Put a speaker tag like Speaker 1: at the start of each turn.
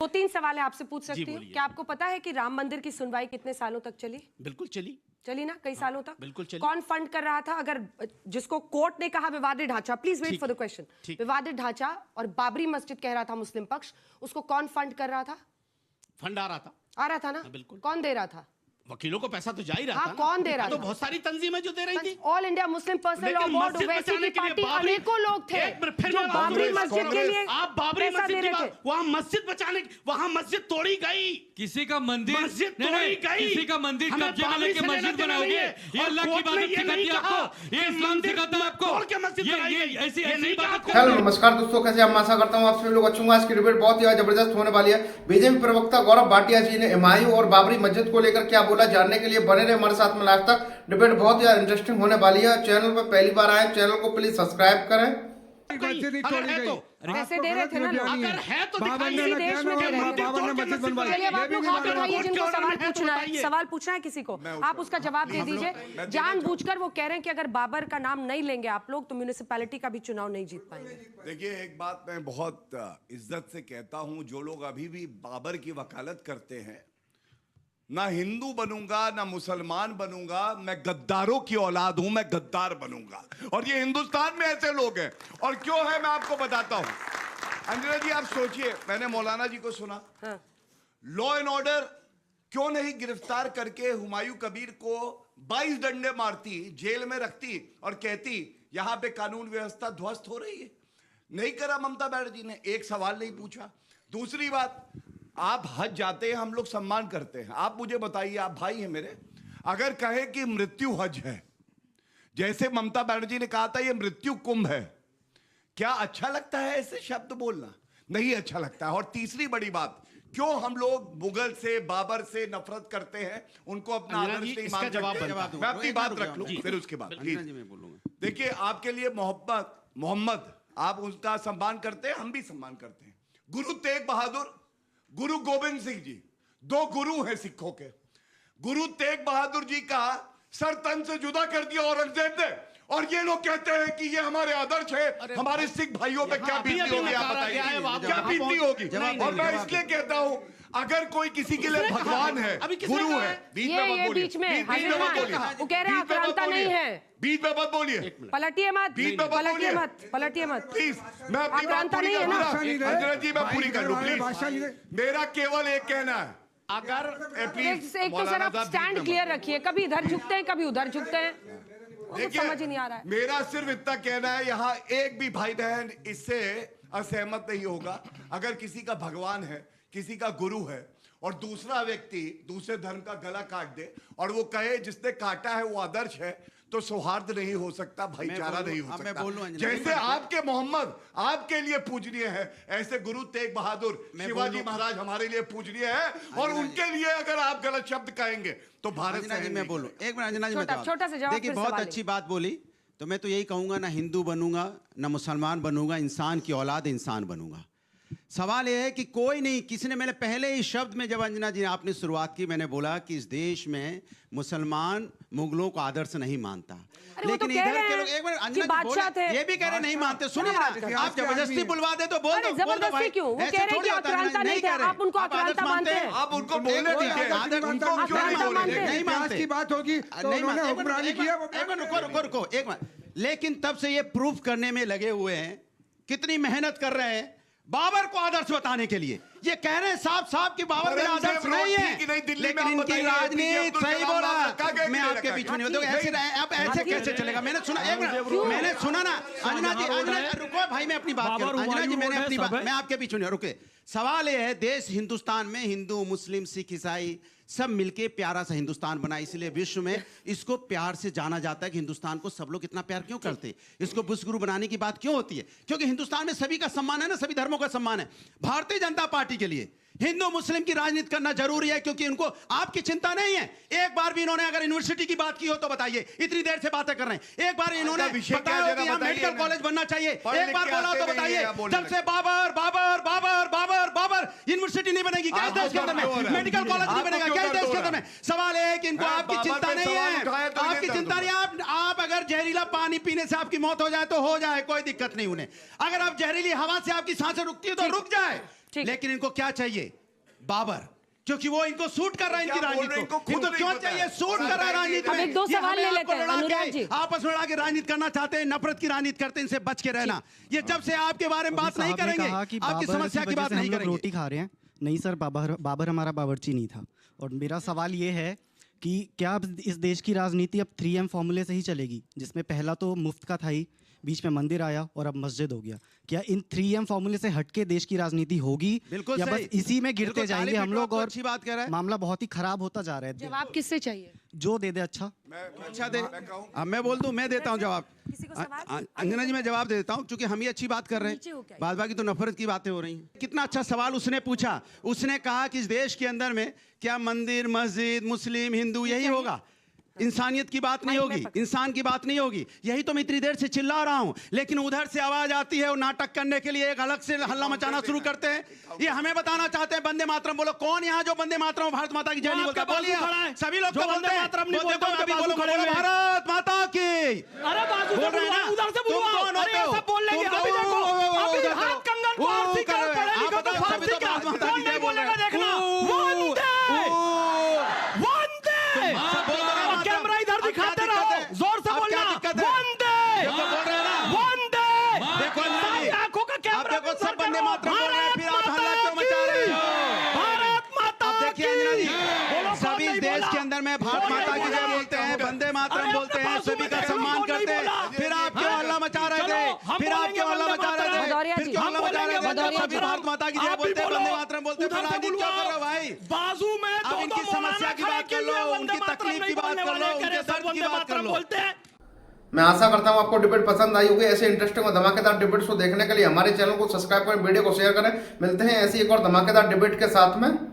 Speaker 1: दो तीन सवाल आपसे पूछ सकती हूँ। क्या आपको पता है कि राम मंदिर की सुनवाई कितने सालों तक चली?
Speaker 2: बिल्कुल
Speaker 1: चली ना, कई सालों तक।
Speaker 2: बिल्कुल चली।
Speaker 1: कौन फंड कर रहा था? अगर जिसको कोर्ट ने कहा विवादित ढांचा, please wait for the question, विवादित ढांचा और बाबरी मस्जिद कह रहा था मुस्लिम पक्ष, उसको कौन फंड कर रहा था?
Speaker 2: फंड आ रहा था।
Speaker 1: आ रहा था ना?
Speaker 2: बिल्कुल।
Speaker 1: कौन दे रहा था?
Speaker 2: वकीलों को पैसा तो जा ही रहा था।
Speaker 1: कौन दे रहा था?
Speaker 2: तो बहुत सारी तंजीमें जो दे रही थी।
Speaker 1: All India Muslim personal law board, Owaisi की पार्टी, अनेकों लोग थे जो बाबरी मस्जिद के लिए
Speaker 2: आप बाबरी
Speaker 1: पैसा दे
Speaker 2: मस्जिद
Speaker 1: रहे थे।
Speaker 2: वहाँ मस्जिद बचाने, वहाँ मस्जिद तोड़ी गई।
Speaker 3: किसी का मंदिर
Speaker 2: मस्जिद तोड़ी गई।
Speaker 3: किसी का मंदिर
Speaker 2: हमें
Speaker 3: कब्जे में
Speaker 2: बाबरी
Speaker 3: लेके
Speaker 2: से
Speaker 3: मस्जिद
Speaker 2: लेना
Speaker 3: बनाओगे?
Speaker 2: देना
Speaker 3: ये अल्लाह की
Speaker 2: कोर्ट ने
Speaker 3: इबादत
Speaker 2: ये
Speaker 3: सिखाती
Speaker 2: नहीं
Speaker 3: है
Speaker 2: कहा
Speaker 3: आपको? ये
Speaker 2: कि
Speaker 3: इस्लाम
Speaker 2: मंदिर
Speaker 3: सिखाता है आपको?
Speaker 2: तोड़ के मस्जिद बनाई गई।
Speaker 3: ऐसी
Speaker 2: ये नहीं कहा।
Speaker 4: हेलो नमस्कार दोस्तों, कैसे आप? आशा करता हूँ आप सभी लोग अच्छे होंगे। आज की डिबेट बहुत ही जबरदस्त होने वाली है। बीजेपी प्रवक्ता गौरव भाटिया जी ने एमआईयू और बाबरी मस्जिद को लेकर क्या बोला, जानने के लिए बने रहे हमारे साथ में लास्ट तक। डिबेट बहुत ही इंटरेस्टिंग होने वाली है। चैनल पर पहली बार आए, चैनल को प्लीज सब्सक्राइब करें।
Speaker 1: पैसे दे रहे थे ना लोग।
Speaker 2: अगर है तो
Speaker 1: किसी देश में दे रहे थे। चलिए अब आप लोग हाथ उठाइए जिनको सवाल पूछना है। सवाल पूछना है किसी को, आप उसका जवाब दे दीजिए। जानबूझकर वो कह रहे हैं कि अगर बाबर का नाम नहीं लेंगे आप लोग तो म्यूनिसिपैलिटी का भी चुनाव नहीं जीत पाएंगे।
Speaker 5: देखिए, एक बात मैं बहुत इज्जत से कहता हूं, जो लोग अभी भी बाबर की वकालत करते हैं, ना हिंदू बनूंगा ना मुसलमान बनूंगा, मैं गद्दारों की औलाद हूं, मैं गद्दार बनूंगा। और ये हिंदुस्तान में ऐसे लोग हैं। और क्यों है मैं आपको बताता हूं। अंजना जी, आप सोचिए, मैंने मौलाना जी को सुना, लॉ एंड ऑर्डर क्यों नहीं गिरफ्तार करके हुमायूं कबीर को 22 डंडे मारती, जेल में रखती और कहती यहां पे कानून व्यवस्था ध्वस्त हो रही है। नहीं करा ममता बनर्जी ने, एक सवाल नहीं पूछा। दूसरी बात, आप हज जाते हैं, हम लोग सम्मान करते हैं। आप मुझे बताइए, आप भाई हैं मेरे, अगर कहे कि मृत्यु हज है, जैसे ममता बनर्जी ने कहा था ये मृत्यु कुंभ है, क्या अच्छा लगता है ऐसे शब्द बोलना? नहीं अच्छा लगता है। और तीसरी बड़ी बात, क्यों हम लोग मुगल से, बाबर से नफरत करते हैं, उनको अपना आदर्श नहीं मानते? मैं अपनी बात रख लूं फिर उसके बाद देखिए, आपके लिए मोहम्मद, आप उसका सम्मान करते हैं, हम भी सम्मान करते हैं। गुरु तेग बहादुर, गुरु गोविंद सिंह जी, दो गुरु हैं सिखों के। गुरु तेग बहादुर जी का सर तन से जुदा कर दिया औरंगजेब ने, और ये लोग कहते हैं कि ये हमारे आदर्श है। हमारे सिख भाइयों पे क्या बीती होगी आप बताइए, क्या बीती होगी? और मैं इसलिए कहता हूं, अगर कोई किसी के लिए भगवान है, गुरु है, बीच में मत बोलिए, बीच में मत बोलिए,
Speaker 1: पलटिए मत, पलटिए मत
Speaker 5: प्लीज। मैं अपनी बात पूरी कर लूं, अंजना जी, मैं पूरी कर लूं प्लीज। मेरा केवल एक कहना है, अगर
Speaker 1: एक तो सर आप स्टैंड क्लियर रखिए, कभी इधर झुकते हैं कभी उधर झुकते हैं, समझ ही नहीं आ रहा है।
Speaker 5: मेरा सिर्फ इतना कहना है, यहाँ एक भी भाई बहन इससे असहमत नहीं होगा। अगर किसी का भगवान है, किसी का गुरु है, और दूसरा व्यक्ति दूसरे धर्म का गला काट दे और वो कहे जिसने काटा है वो आदर्श है, तो सौहार्द नहीं हो सकता, भाईचारा नहीं हो सकता। जैसे आपके मोहम्मद आपके लिए पूजनीय है, ऐसे गुरु तेग बहादुर, शिवाजी महाराज हमारे लिए पूजनीय है। और उनके लिए अगर आप गलत शब्द कहेंगे तो भारत से
Speaker 6: मैं बोलूं, एक मिनट अंजना जी, मैं
Speaker 1: छोटा सा जवाब।
Speaker 6: देखिए, बहुत अच्छी बात बोली। तो मैं तो यही कहूंगा, ना हिंदू बनूंगा ना मुसलमान बनूंगा, इंसान की औलाद इंसान बनूंगा। सवाल यह है कि कोई नहीं, किसी ने, मैंने पहले ही शब्द में जब अंजना जी आपने शुरुआत की, मैंने बोला कि इस देश में मुसलमान मुगलों को आदर्श नहीं मानता, लेकिन इधर के लोग, एक मिनट अंजना जी बोले, ये भी कह रहे नहीं मानते। सुनिए ना, आप जबरदस्ती बुलवा दे तो बोल दो,
Speaker 1: जबरदस्ती क्यों? वो कह रहे हैं कि आक्रांता नहीं थे, आप उनको आक्रांता मानते हैं।
Speaker 5: आप उनको बोलने दीजिए, उनको क्यों
Speaker 6: नहीं मानते?
Speaker 7: की बात होगी तो उन्होंने हुक्मरानी किया।
Speaker 6: रुको एक मिनट। लेकिन तब से ये प्रूफ करने में लगे हुए हैं, कितनी मेहनत कर रहे हैं बाबर को आदर्श बताने के लिए। ये कह रहे हैं साफ साफ कि बाबर मेरा आदर्श नहीं है, लेकिन इनकी राजनीति, सही बोला, मैं आपके बीच में नहीं हूं। ऐसे अब ऐसे कैसे चलेगा? मैंने सुना, एक मिनट, मैंने सुना ना अंजना जी, रुको भाई, मैं अपनी बात करूं। अंजना जी, मैंने अपनी बात, मैं आपके बीच में, रुके। सवाल ये है, देश हिंदुस्तान में हिंदू, मुस्लिम, सिख, ईसाई सब मिलके प्यारा सा हिंदुस्तान बना, इसलिए विश्व में इसको प्यार से जाना जाता है कि हिंदुस्तान को सब लोग इतना प्यार क्यों करते हैं, इसको विश्वगुरु बनाने की बात क्यों होती है? क्योंकि हिंदुस्तान में सभी का सम्मान है ना, सभी धर्मों का सम्मान है। भारतीय जनता पार्टी के लिए हिंदू मुस्लिम की राजनीति करना जरूरी है, क्योंकि उनको आपकी चिंता नहीं है। एक बार भी इन्होंने अगर यूनिवर्सिटी की बात की हो तो बताइए, इतनी देर से बातें कर रहे हैं। एक बार इन्होंने बताया कि यहाँ मेडिकल कॉलेज बनना चाहिए, एक बार बोला तो बताइए। जब से बाबर बाबर बाबर बाबर बाबर, यूनिवर्सिटी नहीं बनेगी क्या देश के अंदर में? मेडिकल कॉलेज नहीं बनेगा क्या देश के अंदर में? सवाल है कि इनको आपकी चिंता नहीं है, आपकी चिंता नहीं है। आप अगर जहरीला पानी पीने से आपकी मौत हो जाए तो हो जाए, कोई दिक्कत नहीं उन्हें। अगर आप जहरीली हवा से आपकी सांसें रुकती है तो रुक जाए,
Speaker 1: ठीक है।
Speaker 6: लेकिन इनको क्या चाहिए? बाबर, क्योंकि वो इनको सूट कर रहा है, इनकी
Speaker 5: क्या बोल रहे हैं?
Speaker 6: राजनीति को।
Speaker 5: इनको खुद
Speaker 6: इनको
Speaker 5: नहीं
Speaker 6: क्यों
Speaker 5: पता
Speaker 6: चाहिए?
Speaker 5: है।
Speaker 6: सूट कर रहा है राजनीति
Speaker 1: अब
Speaker 6: में।
Speaker 1: एक दो
Speaker 6: ये
Speaker 1: सवाल
Speaker 6: हमें
Speaker 1: ले
Speaker 6: आपको
Speaker 1: लेते हैं,
Speaker 6: लड़ा के,
Speaker 1: अनुराग जी।
Speaker 6: आपस में लड़ा के राजनीति करना चाहते हैं, नफरत की राजनीति करते हैं, इनसे बच के रहना। ये जब से आपके बारे में बात नहीं
Speaker 3: साहब ने
Speaker 6: करेंगे,
Speaker 3: कहा कि
Speaker 6: आपकी
Speaker 3: बाबर
Speaker 6: समस्या की
Speaker 3: वजह
Speaker 6: बात
Speaker 3: से
Speaker 6: नहीं
Speaker 3: हम लोग
Speaker 6: करेंगे।
Speaker 3: रोटी खा रहे हैं। नहीं सर, बाबर हमारा बावर्ची नहीं था। और मेरा सवाल ये है कि क्या अब इस देश की राजनीति अब 3M फॉर्मूले से ही चलेगी, जिसमें पहला तो मुफ्त का था ही, बीच में मंदिर आया और अब मस्जिद हो गया। क्या इन 3M फॉर्मूले से हटके देश की राजनीति होगी,
Speaker 6: बिल्कुल
Speaker 3: या
Speaker 6: सही।
Speaker 3: बस इसी में गिरते
Speaker 6: बिल्कुल,
Speaker 3: जाएंगे
Speaker 6: ताली
Speaker 3: हम
Speaker 6: पीटो,
Speaker 3: लोग
Speaker 6: आपको
Speaker 3: और
Speaker 6: अच्छी बात कह रहा है।
Speaker 3: मामला बहुत ही खराब होता जा रहा है।
Speaker 1: जवाब किससे चाहिए?
Speaker 3: जो दे दे अच्छा।
Speaker 6: अच्छा दे, अब मैं बोल दूं, मैं देता हूं जवाब।
Speaker 1: किसी को सवाल?
Speaker 6: अंजना जी मैं जवाब दे देता हूं, क्योंकि हम ही अच्छी बात कर रहे
Speaker 1: नीचे हो क्या?
Speaker 6: हैं, बाद बाकी तो नफरत की बातें हो रही हैं। कितना अच्छा सवाल उसने पूछा। उसने कहा कि इस देश के अंदर में क्या मंदिर, मस्जिद, मुस्लिम, हिंदू यही होगा? इंसानियत की बात नहीं होगी, इंसान की बात नहीं होगी। यही तो मैं इतनी देर से चिल्ला रहा हूं, लेकिन उधर से आवाज आती है और नाटक करने के लिए एक अलग से हल्ला मचाना शुरू करते हैं। ये हमें बताना चाहते हैं वंदे मातरम बोलो। कौन यहाँ जो वंदे मातरम भारत माता की जय नहीं बोलता? बोलिए। सभी लोग तो बोलते हैं, भारत माता की।
Speaker 2: अरे बाजू
Speaker 6: बोल
Speaker 2: से
Speaker 6: रहे हैं ना?
Speaker 2: बुलवाओ, उधर से
Speaker 6: तुम
Speaker 2: बुलवाओ।
Speaker 6: कौन
Speaker 2: अरे
Speaker 6: होते हो?
Speaker 2: ये सब बोल लेंगे।
Speaker 6: तुम
Speaker 2: अभी
Speaker 6: तो-
Speaker 2: देखो, अभी
Speaker 6: उधर
Speaker 2: हाथ
Speaker 6: करो।
Speaker 2: कंगन
Speaker 6: वो
Speaker 2: फारसी का,
Speaker 6: करो।
Speaker 2: पढ़े
Speaker 6: आप
Speaker 2: लिखो तो
Speaker 6: बताओ,
Speaker 2: फारसी
Speaker 6: सभी तो
Speaker 2: का।
Speaker 6: भारत माता
Speaker 2: कौन
Speaker 6: की जय
Speaker 2: नहीं
Speaker 6: बोल रहे
Speaker 2: बोलेगा?
Speaker 6: हैं।
Speaker 2: देखना। वंदे वंदे। और कैमरा इधर दिखाते रहो, जोर से बोलना। वंदे वंदे।
Speaker 6: देखो
Speaker 2: सारी आंखों का
Speaker 6: आप
Speaker 2: कैमरा
Speaker 6: देखो, सब वंदे मातरम बोल रहे हैं, फिर आप हल्ला क्यों मचा रहे हो?
Speaker 2: भारत माता
Speaker 6: अब देखिए अंजना जी,
Speaker 2: बोलो, कौन
Speaker 6: सभी
Speaker 2: नहीं
Speaker 6: देश
Speaker 2: बोला?
Speaker 6: के अंदर में भारत
Speaker 2: कौन
Speaker 6: माता
Speaker 2: नहीं
Speaker 6: की जय
Speaker 2: बोला?
Speaker 6: बोलते हैं, वंदे मातरम
Speaker 2: अरे
Speaker 6: बोलते हैं,
Speaker 2: अपने
Speaker 6: सभी का
Speaker 2: बाजू में
Speaker 6: सम्मान
Speaker 2: देखो, कौन
Speaker 6: करते
Speaker 2: नहीं
Speaker 6: हैं।
Speaker 2: बोला?
Speaker 6: फिर आप क्यों हल्ला मचा रहे थे?
Speaker 2: चलो, हम
Speaker 6: फिर आप
Speaker 2: बोलेंगे
Speaker 6: क्यों हल्ला
Speaker 2: वंदे
Speaker 6: मचा रहे थे?
Speaker 1: मातरम।
Speaker 6: फिर क्यों हल्ला मचा रहे थे?
Speaker 1: भदौरिया
Speaker 6: जब
Speaker 1: जी,
Speaker 6: सभी भारत माता की जय
Speaker 2: आप भी
Speaker 6: बोलते हैं,
Speaker 2: बोलो।
Speaker 6: वंदे मातरम बोलते हैं, तो
Speaker 2: उधर से
Speaker 6: राजनीति क्यों
Speaker 2: बुलवाओ।
Speaker 6: कर रहे हो भाई?
Speaker 2: बाजू में
Speaker 6: अब
Speaker 2: दो
Speaker 6: इनकी
Speaker 2: दो
Speaker 6: समस्या की
Speaker 2: मौलाना
Speaker 6: बात कर
Speaker 2: खड़े
Speaker 6: लो,
Speaker 2: किए हुए
Speaker 6: उनकी
Speaker 2: वंदे मातरम
Speaker 6: तकलीफ
Speaker 2: नहीं
Speaker 6: की बात
Speaker 2: बोलने
Speaker 6: कर लो,
Speaker 2: वाले,
Speaker 6: उनके
Speaker 2: करे सब
Speaker 6: दर्द की
Speaker 2: वंदे
Speaker 6: बात कर
Speaker 2: मातरम
Speaker 6: लो।
Speaker 2: बोलते हैं।
Speaker 4: मैं आशा करता हूं आपको डिबेट पसंद आई होगी। ऐसे इंटरेस्टिंग और धमाकेदार डिबेट्स को देखने के लिए हमारे चैनल को सब्सक्राइब करें, वीडियो को शेयर करें। मिलते हैं ऐसी एक और धमाकेदार डिबेट के साथ में।